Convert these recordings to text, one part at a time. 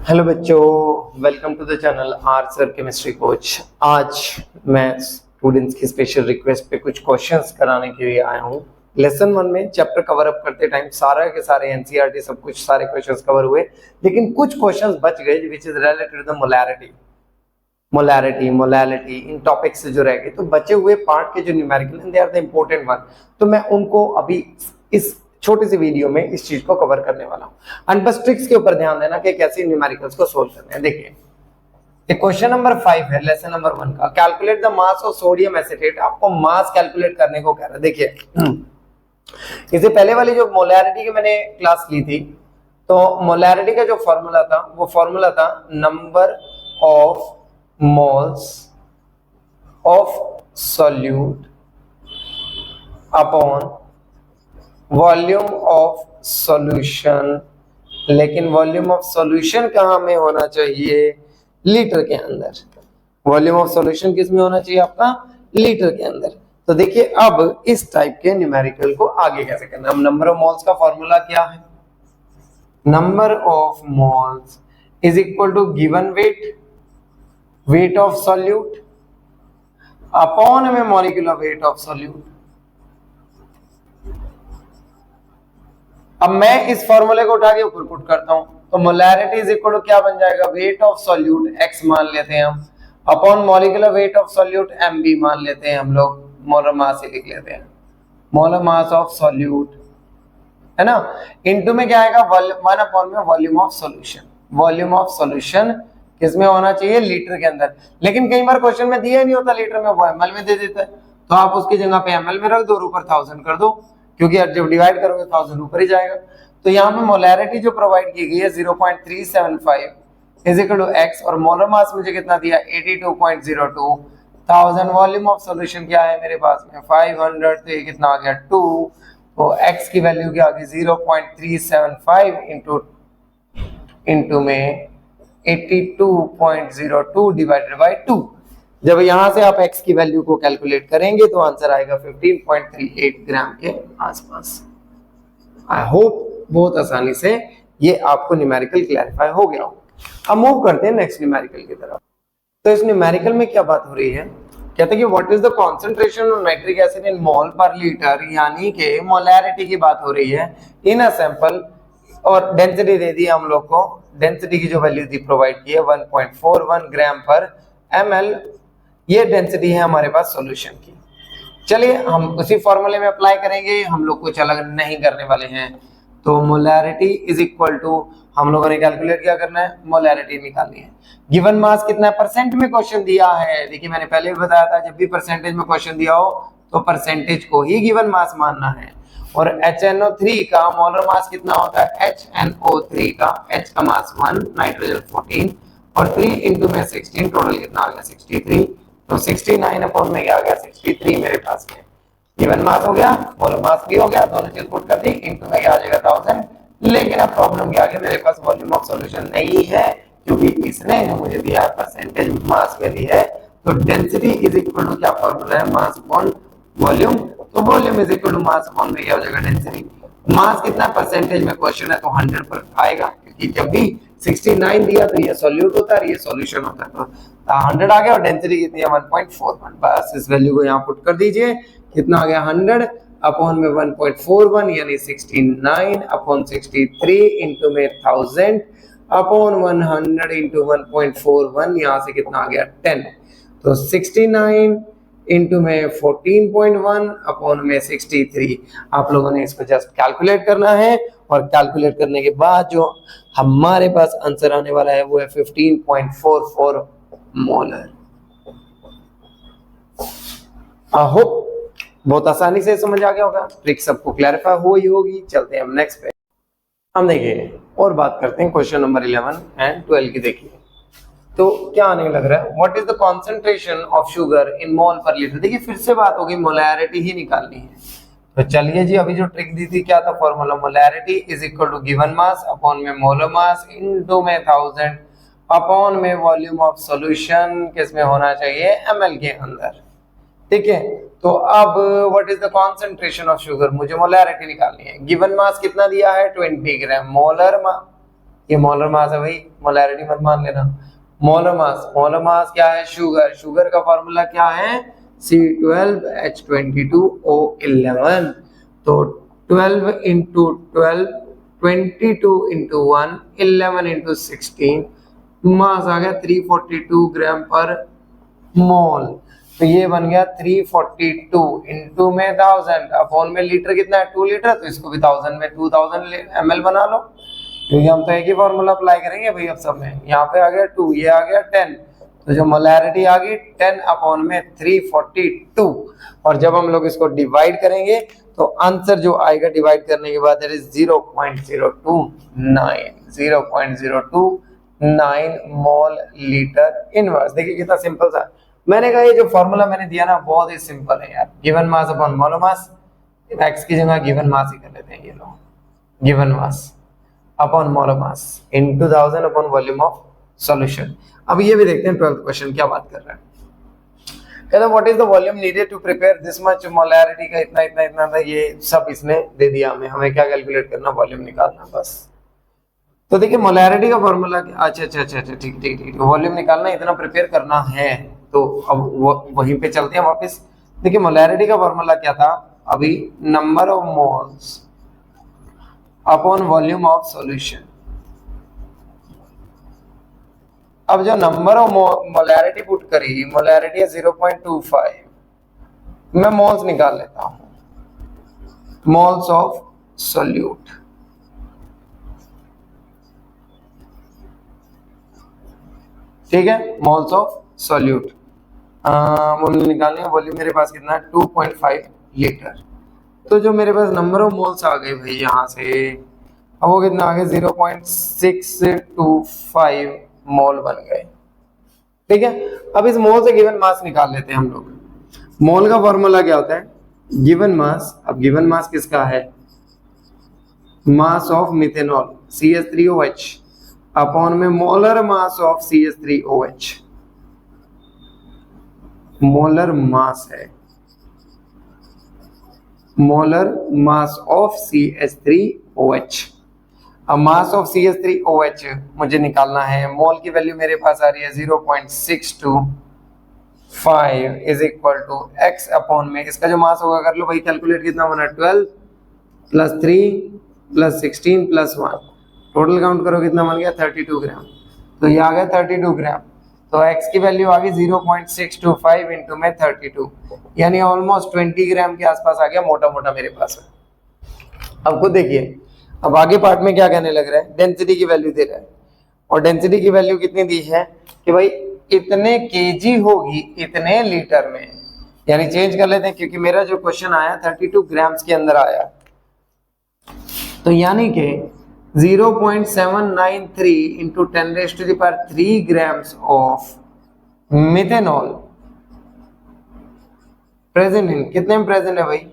Hello बच्चों, welcome to the channel R sir chemistry coach. आज मैं स्टूडेंट्स की स्पेशल रिक्वेस्ट पे कुछ क्वेश्चंस कराने के लिए आया हूँ। लेसन 1 में चैप्टर कवर अप करते टाइम सारा के सारे एनसीईआरटी सब कुछ सारे क्वेश्चंस कवर हुए, लेकिन कुछ क्वेश्चंस बच गए which is related to the molarity in topic से जो रह गए। तो बचे हुए पार्ट के जो numerical they are the important one, तो मैं उनको अभी इस छोटी सी वीडियो में इस चीज को कवर करने वाला हूं। एंड बस ट्रिक्स के ऊपर ध्यान देना कि कैसे न्यूमेरिकल्स को सोल्व करने हैं। देखिए क्वेश्चन नंबर 5 है लेसन नंबर 1 का। Calculate the mass of sodium acetate. आपको मास कैलकुलेट करने को कह रहा है। देखिए इससे पहले वाली जो मोलैरिटी की मैंने क्लास ली थी, तो मोलैरिटी का जो फॉर्मूला था वो फॉर्मूला था number of moles of solute upon volume of solution. लेकिन वॉल्यूम ऑफ सॉल्यूशन कहां में होना चाहिए? लीटर के अंदर। वॉल्यूम ऑफ सॉल्यूशन किस में होना चाहिए? आपका लीटर के अंदर। तो देखिए अब इस टाइप के न्यूमेरिकल को आगे कैसे करना है। नंबर ऑफ मोल्स का फॉर्मूला क्या है? Number of moles is equal to given weight of solute upon में मॉलिक्यूलर वेट ऑफ सॉल्यूट। अब मैं इस फॉर्मूले को उठा के ऊपर पुट करता हूं, तो मोलैरिटी इज इक्वल टू क्या बन जाएगा? वेट ऑफ सॉल्यूट x मान लेते हैं हम, upon molecular weight of solute mb मान लेते हैं हम लोग। मोलर मास ही लिख लेते हैं, मोलर मास ऑफ सॉल्यूट, है ना। इनटू में क्या आएगा? 1 अपॉन में volume of solution. Volume of solution किसमें होना चाहिए? लीटर के अंदर। लेकिन कई बार क्वेश्चन में दिया ही नहीं होता लीटर में, वो ml में दे देता है, तो आप उसकी जगह पे ml में रख दो और ऊपर 1000 कर दो, क्योंकि जब डिवाइड करोगे 1000 ऊपर ही जाएगा। तो यहाँ पे मोलैरिटी जो प्रोवाइड की गई है 0.375 इज इक्वल टू x, और मोलर मास मुझे कितना दिया? 82.02। 1000 वॉल्यूम ऑफ सॉल्यूशन क्या है मेरे पास में? 500, तो ये कितना आ गया? 2। तो x की वैल्यू क्या आ गई? 0.375 इंटू में 82.02 डिवाइडेड बाय 2। जब यहां से आप x की वैल्यू को कैलकुलेट करेंगे तो आंसर आएगा 15.38 ग्राम के आसपास। आई होप बहुत आसानी से ये आपको न्यूमेरिकल क्लैरिफाई हो गया हो। अब मूव करते हैं नेक्स्ट न्यूमेरिकल की तरफ। तो इस न्यूमेरिकल में क्या बात हो रही है? कहते हैं कि what is the concentration of nitric acid in mole per litre, यानी कि मोलैरिटी की बात हो रही है इन अ सैंपल, और डेंसिटी दे दी हम लोग को। डेंसिटी की जो वैल्यू थी प्रोवाइड की है 1.41 ग्राम पर ml। ये डेंसिटी है हमारे पास सॉल्यूशन की। चलिए हम उसी फॉर्मूले में अप्लाई करेंगे, हम लोग कुछ अलग नहीं करने वाले हैं। तो मोलैरिटी इज इक्वल टू, हम लोगों ने कैलकुलेट क्या करना है? मोलैरिटी निकालनी है। गिवन मास कितना है? परसेंट में क्वेश्चन दिया है। देखिए मैंने पहले भी बताया था, जब भी परसेंटेज में क्वेश्चन दिया हो तो परसेंटेज को ही गिवन मास मानना है। और HNO3 का मोलर मास कितना होता है? HNO3 का H का मास 1, नाइट्रोजन 14 और 3 इंटू में 16, टोटल कितना आ गया? 63। तो 69 अपॉन में क्या आ गया? 63 मेरे पास में गिवन मास हो गया, मोलर मास भी हो गया, दोनों चीज पुट कर दी, इनटू में क्या आ जाएगा? 1000। लेकिन अब प्रॉब्लम क्या आ गया? मेरे पास वॉल्यूम ऑफ सॉल्यूशन नहीं है, क्योंकि इसने जो मुझे दिया है परसेंटेज मास में दी है। तो डेंसिटी इज इक्वल टू क्या फॉर्मूला है? Mass upon volume. तो volume is equal to mass upon में क्या हो जाएगा? डेंसिटी। मास कितना परसेंटेज में क्वेश्चन है, तो 100 पर आएगा, क्योंकि जब भी 69 दिया तो ये सॉल्यूट होता है, ये सॉल्यूशन होता है। तो 100 आ गया, और डेंसिटी कितनी है? 1.41। बस इस वैल्यू को यहाँ पुट कर दीजिए। कितना आ गया? 100 अपॉन में 1.41 यानी 69 अपॉन 63 इंटू में 1000 अपॉन 100 इंटू 1.41, यहाँ से कितना आ गया? 10। तो 69 इंटू में 14.1 अपॉन में 63। आप लोगों ने इसको जस्ट कैलकुलेट करना है, और कैलकुलेट करने के बाद जो हमारे पास आंसर आने वाला है वो है 15.44 मोलर। आई होप बहुत आसानी से समझ आ गया होगा, ट्रिक सबको क्लैरिफाई हो ही होगी। चलते हैं हम नेक्स्ट पे। हम देखिए और बात करते हैं क्वेश्चन नंबर 11 एंड 12 की। देखिए तो क्या आने लग रहा है? What is the concentration of sugar in mole per litre. देखिए फिर से बात होगी, मोलैरिटी ही निकालनी है। तो चलिए जी, अभी जो ट्रिक दी थी क्या था formula? Molarity is equal to given mass upon में मोलर मास इनटू में 1000 अपॉन में वॉल्यूम ऑफ सॉल्यूशन किसमें होना चाहिए? ml के अंदर। ठीक है, तो अब what is the concentration of sugar, मुझे मोलैरिटी निकालनी है। गिवन मास कितना दिया है? 20 ग्राम। मोलर ये मोलर मास है भाई, मोलैरिटी मत मान लेना। मोलर मास क्या है? शुगर का फॉर्मूला क्या है? C12H22O11। तो 12 इंटू 12, 22 इंटू 1, 11 इंटू 16, मास आ गया 342 ग्राम पर मोल। तो ये बन गया 342 इंटू में 1000 अपॉन में लीटर कितना है? 2 लीटर, तो इसको भी 1000 में 2000 ml बना लो, क्योंकि हम तो एक ही फॉर्मूला अप्लाई करेंगे भाई अब सब में। यहाँ पे आ गया 2, ये आ गया 10, तो जो मोलैरिटी आ गई 10 अपॉन में 342। और जब हम लोग इसको डिवाइड करेंगे तो आंसर जो आएगा डिवाइड करने के बाद, that is 0.029 mole litre inverse. देखिए कितना सिंपल था। मैंने कहा ये जो फॉर्मूला मैंने दिया ना बहुत ही सिंपल है यार। Given mass upon molar mass, X की जगह गिवन मास ही कर लेते हैं, ये लो given mass upon molar mass into 1000 upon volume of solution. अब ये भी देखते हैं 12th क्वेश्चन क्या बात कर रहा है। कहता what is the volume needed to prepare this much molarity का इतना इतना इतना था, ये सब इसने दे दिया हमें क्या कैलकुलेट करना? वॉल्यूम निकालना बस। तो देखिए मोलैरिटी का फॉर्मूला, अच्छा ठीक, वॉल्यूम निकालना, इतना प्रिपेयर करना है, तो अब वहीं पे चलते हैं वापस। देखिए मोलैरिटी का फॉर्मूला क्या था अभी? Number of moles upon volume of solution. अब जो नंबर ऑफ मोलैरिटी पुट करी, मोलैरिटी है 0.25, मैं मोल्स निकाल लेता हूं, मोल्स ऑफ सोल्यूट। ठीक है, मोल्स ऑफ सोल्यूट निकालने का। वॉल्यूम मेरे पास कितना है? 2.5 लीटर। तो जो मेरे पास नंबर ऑफ मोल्स आ गए भाई यहां से, अब वो कितना आ गया? 0.625 मोल बन गए। ठीक है, अब इस मोल से गिवन मास निकाल लेते हैं हम लोग। मोल का फॉर्मूला क्या होता है? Given mass. अब गिवन मास किसका है? Mass of methanol CH3OH upon में molar mass of CH3OH। Molar mass है, मोलर मास ऑफ CH3OH। अब मास ऑफ CH3OH मुझे निकालना है। मोल की वैल्यू मेरे पास आ रही है 0.625 is equal to x upon में इसका जो मास होगा कर लो भाई कैलकुलेट, कितना बना? 12 plus 3 plus 16 plus 1, total count करो कितना बन गया? 32 ग्राम। तो ये आ गया 32 ग्राम। तो x की वैल्यू आ गई 0.625 इंटू में 32, यानी ऑलमोस्ट 20 ग्राम के आसपास आ गया, मोटा मोटा मेरे पास है। अब खुद देखिए, अब आगे पार्ट में क्या कहने लग रहा है? डेंसिटी की वैल्यू दे रहा है, और डेंसिटी की वैल्यू कितनी दी है कि भाई इतने केजी होगी इतने लीटर में, यानी चेंज कर लेते हैं क्योंकि मेरा जो क्वेश्चन आया 32 ग्राम्स के अंदर आया, तो यानी कि 0.793 into 10⁻³ grams of methanol present in, कितने में प्रेजेंट है भाई?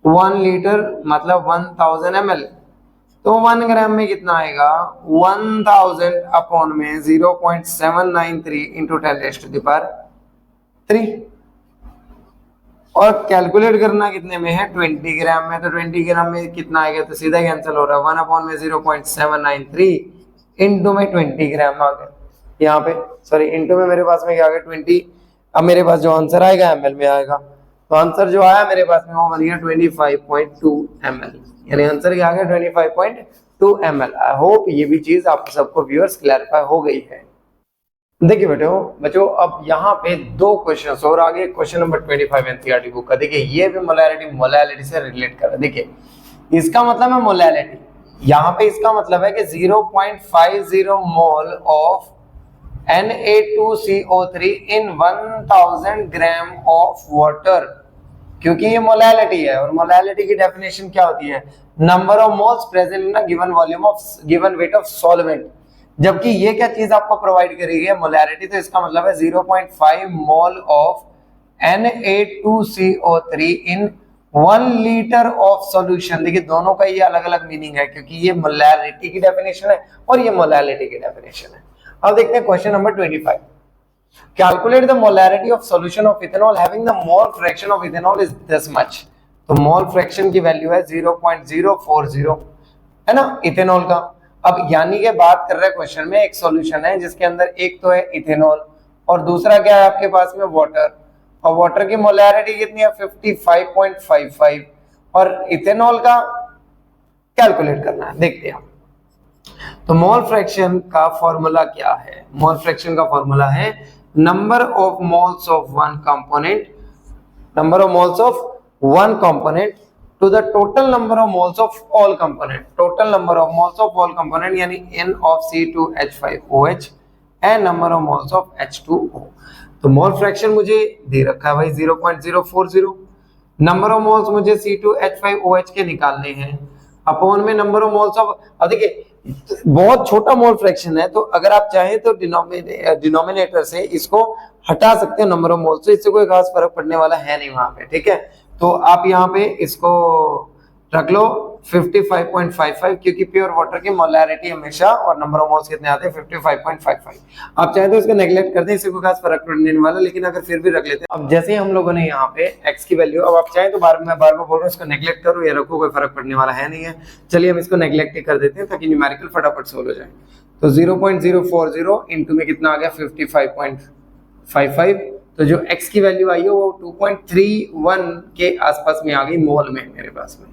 1 लीटर मतलब 1000 ml। तो 1 ग्राम में कितना आएगा? 1000 अपॉन में 0.793 इंटू 10⁻³ और कैलकुलेट करना कितने में है? 20 ग्राम में। तो 20 ग्राम में कितना आएगा? तो सीधा कैंसिल हो रहा है, 1 अपॉन में 0.793 इंटू में 20 ग्राम आ गया यहाँ पे, सॉरी इंटू में मेरे पास में क्या आ गया? 20। अब मेरे पास जो आंसर आएगा ml में आएगा, तो आंसर जो आया मेरे पास में वो बन गया 25.2 ml, यानी आंसर क्या आ गया? 25.2 ml। आई होप ये भी चीज आप सबको व्यूअर्स क्लैरिफाई हो गई है। देखिए बच्चों अब यहाँ पे 2 क्वेश्चंस और आगे, क्वेश्चन नंबर 25 एनसीईआरटी बुक का। देखिए ये भी मोलैरिटी से रिलेट कर रहा है। देखिए इसका मतलब है मोलैरिटी, यहाँ पे इसका मतलब है कि 0.50 mole of Na2CO3 in 1000 gram of water, क्योंकि ये मोलैलिटी है और मोलैलिटी की डेफिनेशन क्या होती है? Number of moles present in given volume of given weight of solvent. जबकि ये क्या चीज आपको प्रोवाइड करी है? मोलैरिटी। तो इसका मतलब है 0.5 mole of Na2CO3 in 1 litre of solution. देखिए दोनों का ये अलग अलग मीनिंग है, क्योंकि ये मोलैरिटी की डेफिनेशन है और ये मोलैलिटी की डेफिनेशन है। अब देखते हैं question number 25। Calculate the molarity of solution of ethanol having the mole fraction of ethanol is this much. तो मोल फ्रैक्शन की वैल्यू है 0.040 है ना इथेनॉल का। अब यानी कि बात कर रहे हैं क्वेश्चन में, एक सॉल्यूशन है जिसके अंदर एक तो है इथेनॉल और दूसरा क्या है आपके पास में वाटर, और वाटर की मोलैरिटी कितनी है 55.55 और इथेनॉल का कैलकुलेट करना है। देखते हैं तो मोल फ्रैक्शन का फॉर्मूला क्या है। मोल फ्रैक्शन का फॉर्मूला है number of moles of one component, number of moles of one component to the total number of moles of all component, total number of moles of all component यानी n of C2H5OH and number of moles of H2O। तो mole fraction मुझे दे रखा है भाई 0.040, number of moles मुझे C2H5OH के निकालने हैं अपॉन में नंबर ऑफ मोल्स ऑफ, अब देखिए बहुत छोटा मोल फ्रैक्शन है तो अगर आप चाहें तो डिनोमिनेटर से इसको हटा सकते हो नंबर ऑफ मोल्स, तो इससे कोई खास फर्क पड़ने वाला है नहीं वहां पे, ठीक है। तो आप यहाँ पे इसको रख लो 55.55 क्योंकि प्योर वाटर की मोलैरिटी हमेशा और नंबर ऑफ मोल्स कितने आते हैं 55.55। आप चाहे तो इसको नेग्लेक्ट कर दें, इससे कोई खास फर्क पड़ने वाला, लेकिन अगर फिर भी रख लेते हैं। अब जैसे ही हम लोगों ने यहाँ पे x की वैल्यू, अब आप चाहें तो बार बार बोल रहा हूँ इसको नेग्लेक्ट करो या रखो, कोई फर्क पड़ने वाला है नहीं है। चलिए हम इसको नेग्लेक्ट ही कर देते हैं ताकि न्यूमेरिकल फटाफट सोल्व हो जाए। तो 0.040 इंटू में कितना आ गया 55.55, तो जो x की वैल्यू आई है वो 2.31 के आसपास में आ गई मोल में मेरे पास में,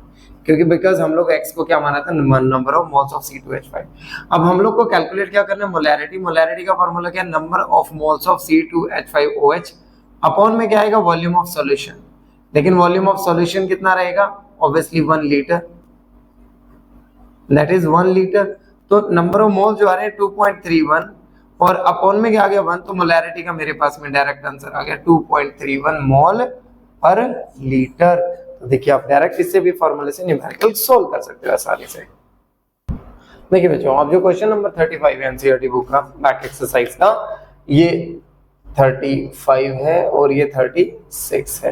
क्योंकि बिकॉज हम लोग x को क्या माना था number of moles of C2H5। अब हम लोग को कैलकुलेट क्या करना है मोलैरिटी, मोलैरिटी का फॉर्मूला क्या है number of moles of C2H5OH upon में क्या आएगा वॉल्यूम ऑफ सॉल्यूशन, लेकिन वॉल्यूम ऑफ सॉल्यूशन कितना रहेगा obviously 1 litre, that is 1 litre. तो नंबर ऑफ मोल जो आ रहे हैं 2.31 और अपॉन में क्या आ गया 1, तो मोलैरिटी का मेरे पास में डायरेक्ट आंसर आ गया 2.31 मोल पर लीटर। तो देखिए आप डायरेक्ट इससे भी फॉर्मूले से न्यूमेरिकल सोल्व कर सकते हो आसानी से। देखिए बच्चों अब जो क्वेश्चन नंबर 35 है एनसीईआरटी बुक का बैक एक्सरसाइज का, ये 35 है और ये 36 है,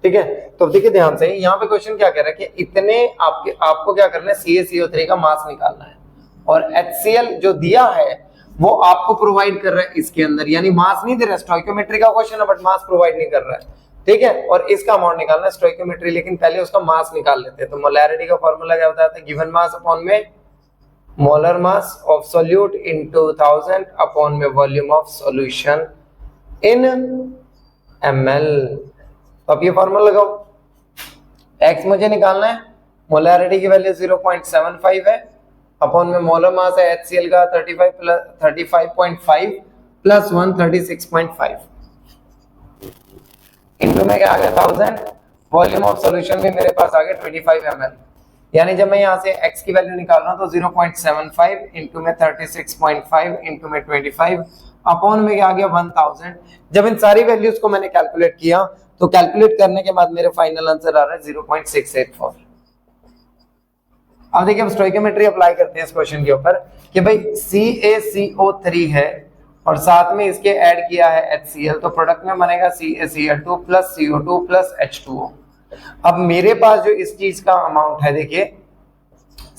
ठीक है। तो देखिए ध्यान से यहाँ पे क्वेश्चन क्या कह रहा है कि इतने आपको क्या करना है CaCO3 का मास निकालना है और HCl जो दिया है वो आपको प्रोवाइड कर रहा है इसके अंदर, यानी मास नहीं दे रहा, स्टोइकियोमेट्री का क्वेश्चन है बट मास प्रोवाइड नहीं कर रहा है, ठीक है। और इसका अमाउंट निकालना है स्टोइकियोमेट्री, लेकिन पहले उसका मास निकाल लेते हैं। तो मोलैरिटी का फार्मूला क्या होता है गिवन मास अपॉन में molar mass of solute into 1000 upon में volume of solution in ml। तो अब ये फार्मूला लगाओ, x मुझे निकालना है, मोलैरिटी की वैल्यू 0.75 है अपॉन में मोलर मास है HCl का 35.5 प्लस 136.5 इनटू में क्या आ गया 1000, वॉल्यूम ऑफ सॉल्यूशन भी मेरे पास आ गया 25 ml, यानी जब मैं यहाँ से x की वैल्यू निकाल रहा हूँ तो 0.75 इनटू में 36.5 इनटू में 25 अपॉन में क्या आ गया 1000। जब इन सारी वैल्यूज को मैंने कैलकुलेट किया तो कैलकुलेट करने के बाद मेरे फाइनल आंसर आ रहा है 0.684। अब देखिए हम स्टोइकियोमेट्री अप्लाई करते हैं इस क्वेश्चन के ऊपर कि भाई CaCO3 है और साथ में इसके ऐड किया है HCl, तो प्रोडक्ट में बनेगा CaCl2 plus CO2 plus H2O। अब मेरे पास जो इस चीज का अमाउंट है देखिए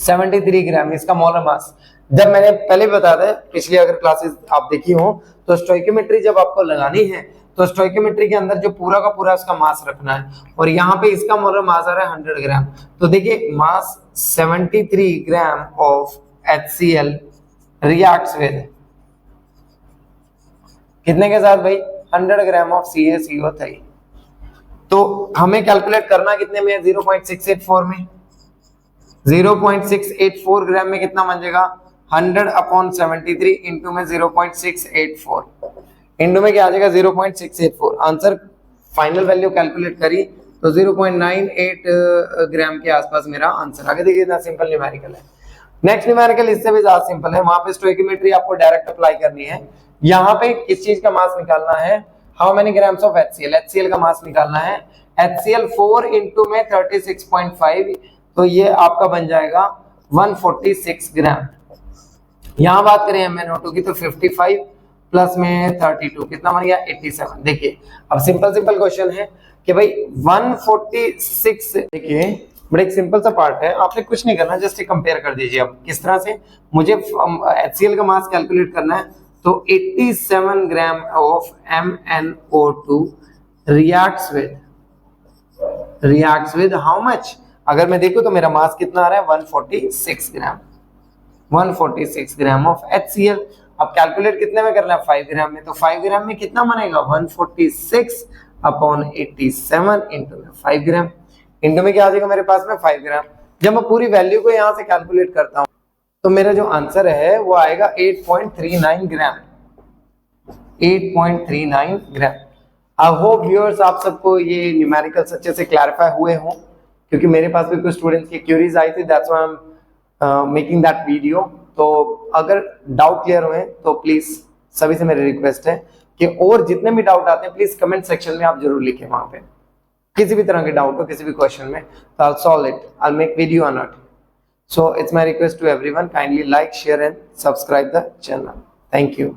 73 ग्राम इसका मोलर मास। जब मैंने पहले बताया था पिछली अगर क्लासेस आप देखी हो तो स्टोइकियोमेट्री जब आपको लगानी है तो स्टोइकियोमेट्री के अंदर जो पूरा का पूरा उसका मास रखना है, और यहाँ पे इसका मोलर मास आ रहा है 100 ग्राम। तो देखिए मास 73 gram of HCl reacts with कितने के साथ भाई 100 ग्राम ऑफ CaCO3। तो हमें कैलकुलेट करना कितने में 0.684 में, 0.684 ग्राम में कितना बन जाएगा 100 अपॉन 73 इंटू में 0.684 इंटू में क्या आ जाएगा 0.684। आंसर फाइनल वैल्यू कैलकुलेट करी तो 0.98 ग्राम के आसपास मेरा आंसर आ गया। देखिए इतना सिंपल न्यूमेरिकल है। नेक्स्ट न्यूमेरिकल इससे भी ज्यादा सिंपल है, वहां पे स्टोइकियोमेट्री आपको डायरेक्ट अप्लाई करनी है। यहाँ पे किस चीज का मास निकालना है, how many grams of HCl का मास निकालना है। HCl 4 इंटू में 36.5 तो ये आपका बन जाएगा 146 ग्राम। यहाँ बात करें MnO2 की तो 55 प्लस में 32 कितना बन गया 87। देखिए अब सिंपल क्वेश्चन है कि भाई 146, देखिए बड़ा एक सिंपल सा पार्ट है, आपने कुछ नहीं करना, जस्ट कंपेयर कर दीजिए। अब किस तरह से मुझे HCl का मास कैलकुलेट करना है तो 87 gram of MnO2 reacts with how much अगर मैं देखूं तो मेरा मास कितना आ रहा है 146 ग्राम, 146 ग्राम ऑफ HCl। अब कैलकुलेट कितने में करना है 5 ग्राम में, तो 5 ग्राम में कितना बनेगा 146 अपॉन 87 इंटू में 5 ग्राम, इंटू में क्या आ जाएगा मेरे पास में 5 ग्राम। जब मैं पूरी वैल्यू को यहाँ से कैलकुलेट करता हूँ तो मेरा जो आंसर है वो आएगा 8.39 ग्राम, 8.39 ग्राम। आई होप व्यूअर्स आप सबको ये न्यूमेरिकल्स अच्छे से क्लैरिफाई हुए हों, क्योंकि मेरे पास भी कुछ स्टूडेंट्स की क्यूरीज आई थी, that's why I am making that video. तो अगर डाउट क्लियर हुए तो प्लीज सभी से मेरी रिक्वेस्ट है कि और जितने भी डाउट आते हैं प्लीज कमेंट सेक्शन में आप जरूर लिखें, वहां पे किसी भी तरह के डाउट हो किसी भी क्वेश्चन में, तो I'll solve it, I'll make video on it. So it's my request to everyone, kindly like, share and subscribe the channel. Thank you.